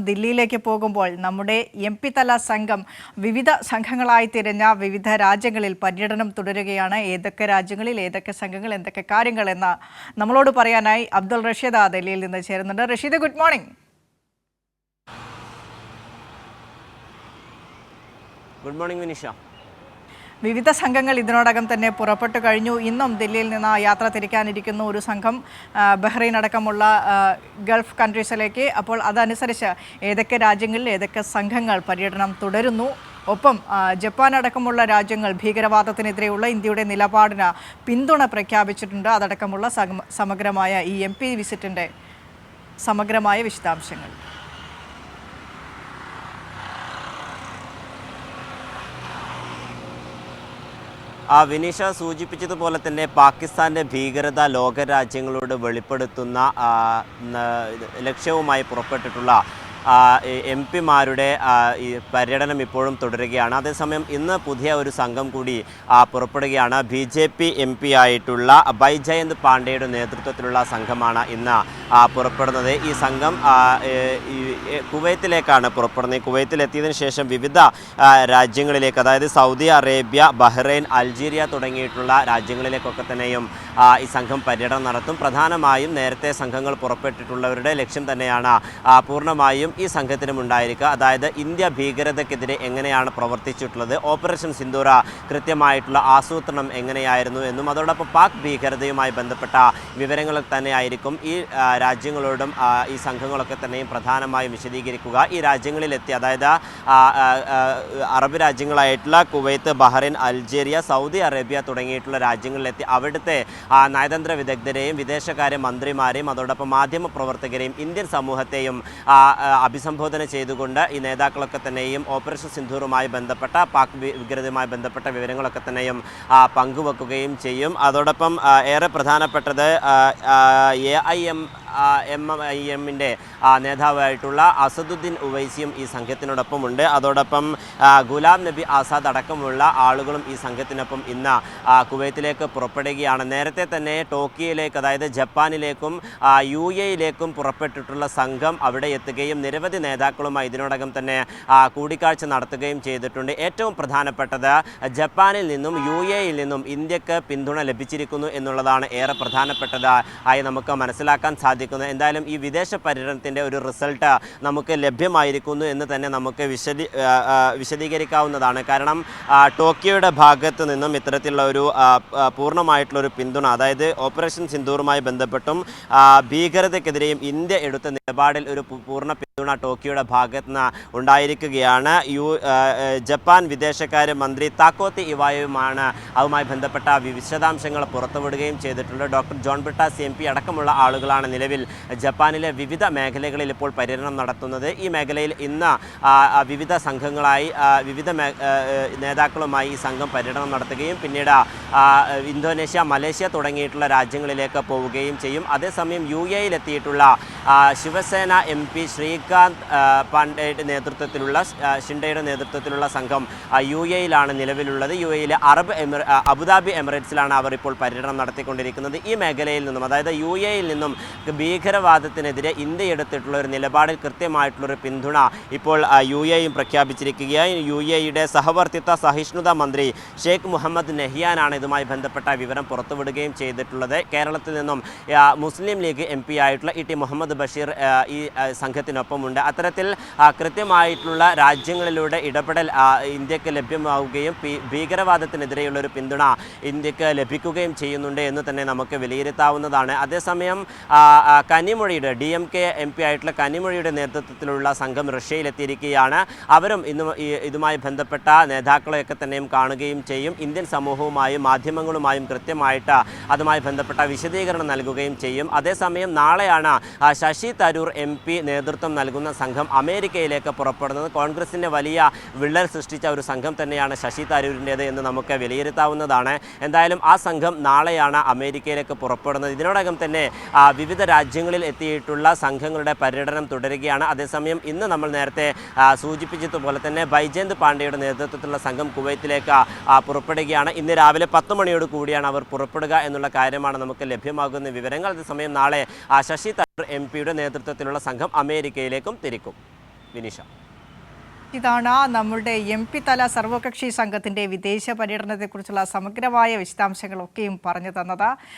ദില്ലിയിലേക്ക് പോകുമ്പോൾ നമ്മുടെ എം.പി. തല സംഘം വിവിധ സംഘങ്ങളായി തിരിഞ്ഞ വിവിധ രാജ്യങ്ങളിൽ പര്യടനം തുടരുകയാണ്. ഏതൊക്കെ രാജ്യങ്ങളിൽ ഏതൊക്കെ സംഘങ്ങൾ എന്തൊക്കെ കാര്യങ്ങൾ എന്ന് നമ്മളോട് പറയാനായി അബ്ദുൾ റഷീദ് ദില്ലിയിൽ നിന്ന് ചേരുന്നുണ്ട്. Rashid, good morning. Good morning Vinisha. വിവിധ സംഘങ്ങൾ ഇതിനോടകം തന്നെ പുറപ്പെട്ടു കഴിഞ്ഞു. ഇന്നും ദില്ലിയിൽ നിന്ന് യാത്ര തിരിക്കാനിരിക്കുന്നു ഒരു സംഘം ബഹ്റൈൻ അടക്കമുള്ള ഗൾഫ് കൺട്രീസിലേക്ക്. അപ്പോൾ അതനുസരിച്ച് ഏതൊക്കെ രാജ്യങ്ങളിൽ ഏതൊക്കെ സംഘങ്ങൾ പര്യടനം തുടരുന്നു. ഒപ്പം ജപ്പാൻ അടക്കമുള്ള രാജ്യങ്ങൾ ഭീകരവാദത്തിനെതിരെയുള്ള ഇന്ത്യയുടെ നിലപാടിന് പിന്തുണ പ്രഖ്യാപിച്ചിട്ടുണ്ട്. അതടക്കമുള്ള സമഗ്രമായ ഈ MP വിസിറ്റിൻ്റെ സമഗ്രമായ വിശദാംശങ്ങൾ. വിനീഷ സൂചിപ്പിച്ചതുപോലെ തന്നെ പാകിസ്ഥാൻ്റെ ഭീകരത ലോകരാജ്യങ്ങളോട് വെളിപ്പെടുത്തുന്ന ലക്ഷ്യവുമായി പുറപ്പെട്ടിട്ടുള്ള MP-മാരുടെ ഈ പര്യടനം ഇപ്പോഴും തുടരുകയാണ്. അതേസമയം ഇന്ന് പുതിയ ഒരു സംഘം കൂടി പുറപ്പെടുകയാണ്. BJP MP ആയിട്ടുള്ള ബൈജയന്ത് പാണ്ഡെയുടെ നേതൃത്വത്തിലുള്ള സംഘമാണ് ഇന്ന് പുറപ്പെടുന്നത്. ഈ സംഘം കുവൈത്തിലേക്കാണ് പുറപ്പെടുന്നത്. കുവൈത്തിലെത്തിയതിനു ശേഷം വിവിധ രാജ്യങ്ങളിലേക്ക്, അതായത് സൗദി അറേബ്യ, ബഹ്റൈൻ, അൾജീരിയ തുടങ്ങിയിട്ടുള്ള രാജ്യങ്ങളിലേക്കൊക്കെ തന്നെയും ഈ സംഘം പര്യടനം നടത്തും. പ്രധാനമായും നേരത്തെ സംഘങ്ങൾ പുറപ്പെട്ടിട്ടുള്ളവരുടെ ലക്ഷ്യം തന്നെയാണ് പൂർണ്ണമായും ഈ സംഘത്തിനും ഉണ്ടായിരിക്കുക. അതായത് ഇന്ത്യ ഭീകരതയ്ക്കെതിരെ എങ്ങനെയാണ് പ്രവർത്തിച്ചിട്ടുള്ളത്, ഓപ്പറേഷൻ സിന്ദൂര കൃത്യമായിട്ടുള്ള ആസൂത്രണം എങ്ങനെയായിരുന്നു എന്നും അതോടൊപ്പം പാക് ഭീകരതയുമായി ബന്ധപ്പെട്ട വിവരങ്ങൾ തന്നെയായിരിക്കും ഈ രാജ്യങ്ങളോടും ഈ സംഘങ്ങളൊക്കെ തന്നെയും പ്രധാനമായും വിശദീകരിക്കുക. ഈ രാജ്യങ്ങളിലെത്തി, അതായത് അറബ് രാജ്യങ്ങളായിട്ടുള്ള Kuwait, Bahrain, Algeria, Saudi Arabia തുടങ്ങിയിട്ടുള്ള രാജ്യങ്ങളിലെത്തി അവിടുത്തെ നയതന്ത്ര വിദഗ്ധരെയും വിദേശകാര്യ മന്ത്രിമാരെയും അതോടൊപ്പം മാധ്യമ പ്രവർത്തകരെയും ഇന്ത്യൻ സമൂഹത്തെയും അഭിസംബോധന ചെയ്തുകൊണ്ട് ഈ നേതാക്കളൊക്കെ തന്നെയും ഓപ്പറേഷൻ സിന്ദൂറുമായി ബന്ധപ്പെട്ട പാക് ഭീകരതയുമായി ബന്ധപ്പെട്ട വിവരങ്ങളൊക്കെ തന്നെയും പങ്കുവെക്കുകയും ചെയ്യും. അതോടൊപ്പം ഏറെ പ്രധാനപ്പെട്ടത് AIMIMൻ്റെ നേതാവായിട്ടുള്ള അസദുദ്ദീൻ ഉവൈസിയും ഈ സംഘത്തിനോടൊപ്പമുണ്ട്. അതോടൊപ്പം ഗുലാം നബി ആസാദ് അടക്കമുള്ള ആളുകളും ഈ സംഘത്തിനൊപ്പം ഇന്ന് കുവൈത്തിലേക്ക് പുറപ്പെടുകയാണ്. നേരത്തെ തന്നെ ടോക്കിയോയിലേക്ക്, അതായത് ജപ്പാനിലേക്കും UAE-യിലേക്കും പുറപ്പെട്ടിട്ടുള്ള സംഘം അവിടെ എത്തുകയും നിരവധി നേതാക്കളുമായി ഇതിനോടകം തന്നെ കൂടിക്കാഴ്ച നടത്തുകയും ചെയ്തിട്ടുണ്ട്. ഏറ്റവും പ്രധാനപ്പെട്ടത് ജപ്പാനിൽ നിന്നും UAE-യിൽ നിന്നും ഇന്ത്യക്ക് പിന്തുണ ലഭിച്ചിരിക്കുന്നു എന്നുള്ളതാണ് ഏറെ പ്രധാനപ്പെട്ടത് ആയി നമുക്ക് മനസ്സിലാക്കാൻ സാധിക്കുന്നത്. എന്തായാലും ഈ വിദേശ പര്യടനത്തിൻ്റെ ഒരു റിസൾട്ട് നമുക്ക് ലഭ്യമായിരിക്കുന്നു എന്ന് തന്നെ നമുക്ക് വിശദീകരിക്കാവുന്നതാണ്. കാരണം ടോക്കിയോയുടെ ഭാഗത്ത് നിന്നും ഇത്തരത്തിലുള്ള ഒരു പൂർണ്ണമായിട്ടുള്ളൊരു പിന്തുണ, അതായത് ഓപ്പറേഷൻ സിന്ദൂറുമായി ബന്ധപ്പെട്ടും ഭീകരതയ്ക്കെതിരെയും ഇന്ത്യ എടുത്ത നിലപാടിൽ ഒരു പൂർണ്ണ പിന്തുണ ടോക്കിയോയുടെ ഭാഗത്ത് നിന്ന് ഉണ്ടായിരിക്കുകയാണ്. ജപ്പാൻ വിദേശകാര്യ മന്ത്രി താക്കോത്തി ഇവായുമാണ് അതുമായി ബന്ധപ്പെട്ട വിശദാംശങ്ങൾ പുറത്തുവിടുകയും ചെയ്തിട്ടുണ്ട്. ഡോക്ടർ ജോൺ ബ്രിട്ടാസ് MP അടക്കമുള്ള ആളുകളാണ് നിലവിൽ ജപ്പാനിലെ വിവിധ മേഖലകളിൽ ഇപ്പോൾ പര്യടനം നടത്തുന്നത്. ഈ മേഖലയിൽ ഇന്ന് വിവിധ സംഘങ്ങളായി വിവിധ നേതാക്കളുമായി ഈ സംഘം പര്യടനം നടത്തുകയും പിന്നീട് ഇന്തോനേഷ്യ, മലേഷ്യ തുടങ്ങിയിട്ടുള്ള രാജ്യങ്ങളിലേക്ക് പോവുകയും ചെയ്യും. അതേസമയം UAE-യിലെത്തിയിട്ടുള്ള ശിവസേന MP ശ്രീകാന്ത് പാണ്ഡെയുടെ നേതൃത്വത്തിലുള്ള ഷിൻഡെയുടെ നേതൃത്വത്തിലുള്ള സംഘം UAE-യിലാണ് നിലവിലുള്ളത്. UAE-യിലെ അബുദാബി എമിറേറ്റ്സിലാണ് അവർ ഇപ്പോൾ പര്യടനം നടത്തിക്കൊണ്ടിരിക്കുന്നത്. ഈ മേഖലയിൽ നിന്നും, അതായത് UAE-യിൽ നിന്നും ഭീകരവാദത്തിനെതിരെ ഇന്ത്യ എടുത്തിട്ടുള്ള ഒരു നിലപാടിൽ കൃത്യമായിട്ടുള്ളൊരു പിന്തുണ ഇപ്പോൾ UAE-യും പ്രഖ്യാപിച്ചിരിക്കുകയാണ്. UAE-യുടെ സഹവർത്തിത്വ സഹിഷ്ണുത മന്ത്രി ഷെയ്ഖ് മുഹമ്മദ് നെഹിയാനാണ് ഇതുമായി ബന്ധപ്പെട്ട വിവരം പുറത്തുവിടുകയും ചെയ്തിട്ടുള്ളത്. കേരളത്തിൽ നിന്നും മുസ്ലിം ലീഗ് MP ആയിട്ടുള്ള ET മുഹമ്മദ് ബഷീർ ഈ സംഘത്തിനൊപ്പമുണ്ട്. അത്തരത്തിൽ കൃത്യമായിട്ടുള്ള രാജ്യങ്ങളിലൂടെ ഇടപെടൽ ഇന്ത്യക്ക് ലഭ്യമാവുകയും ഭീകരവാദത്തിനെതിരെയുള്ള ഒരു പിന്തുണ ഇന്ത്യക്ക് ലഭിക്കുകയും ചെയ്യുന്നുണ്ട് എന്ന് തന്നെ നമുക്ക് വിലയിരുത്താവുന്നതാണ്. അതേസമയം കനിമൊഴിയുടെ DMK MP ആയിട്ടുള്ള കനിമൊഴിയുടെ നേതൃത്വത്തിലുള്ള സംഘം റഷ്യയിലെത്തിയിരിക്കുകയാണ്. അവരും ഇതുമായി ബന്ധപ്പെട്ട നേതാക്കളെയൊക്കെ തന്നെയും കാണുകയും ചെയ്യും. ഇന്ത്യൻ സമൂഹവുമായും മാധ്യമങ്ങളുമായും കൃത്യമായിട്ട് അതുമായി ബന്ധപ്പെട്ട വിശദീകരണം നൽകുകയും ചെയ്യും. അതേസമയം നാളെയാണ് ശശി തരൂർ MP നേതൃത്വം നൽകുന്ന സംഘം അമേരിക്കയിലേക്ക് പുറപ്പെടുന്നത്. കോൺഗ്രസിൻ്റെ വലിയ വിള്ളൽ സൃഷ്ടിച്ച ഒരു സംഘം തന്നെയാണ് ശശി തരൂരിൻ്റേത് എന്ന് നമുക്ക് വിലയിരുത്താവുന്നതാണ്. എന്തായാലും ആ സംഘം നാളെയാണ് അമേരിക്കയിലേക്ക് പുറപ്പെടുന്നത്. ഇതിനോടകം തന്നെ വിവിധ രാജ്യങ്ങളിൽ എത്തിയിട്ടുള്ള സംഘങ്ങളുടെ പര്യടനം തുടരുകയാണ്. അതേസമയം ഇന്ന് നമ്മൾ നേരത്തെ സൂചിപ്പിച്ചതുപോലെ തന്നെ ബൈജയന്ത് പാണ്ഡെയുടെ നേതൃത്വത്തിലുള്ള സംഘം കുവൈത്തിലേക്ക് പുറപ്പെടുകയാണ്. ഇന്ന് രാവിലെ 10 മണിയോട് കൂടിയാണ് അവർ പുറപ്പെടുക എന്നുള്ള കാര്യമാണ് നമുക്ക് ലഭ്യമാകുന്ന വിവരങ്ങൾ. അതേസമയം നാളെ ശശി തരൂർ MP-യുടെ നേതൃത്വത്തിലുള്ള സംഘം അമേരിക്കയിലേക്കും തിരിക്കും. വിനീഷ. ഇതാണ് നമ്മളുടെ MP തല സർവകക്ഷി സംഘത്തിൻ്റെ വിദേശ പര്യടനത്തെക്കുറിച്ചുള്ള സമഗ്രമായ വിശദാംശങ്ങളൊക്കെയും പറഞ്ഞു തന്നത്.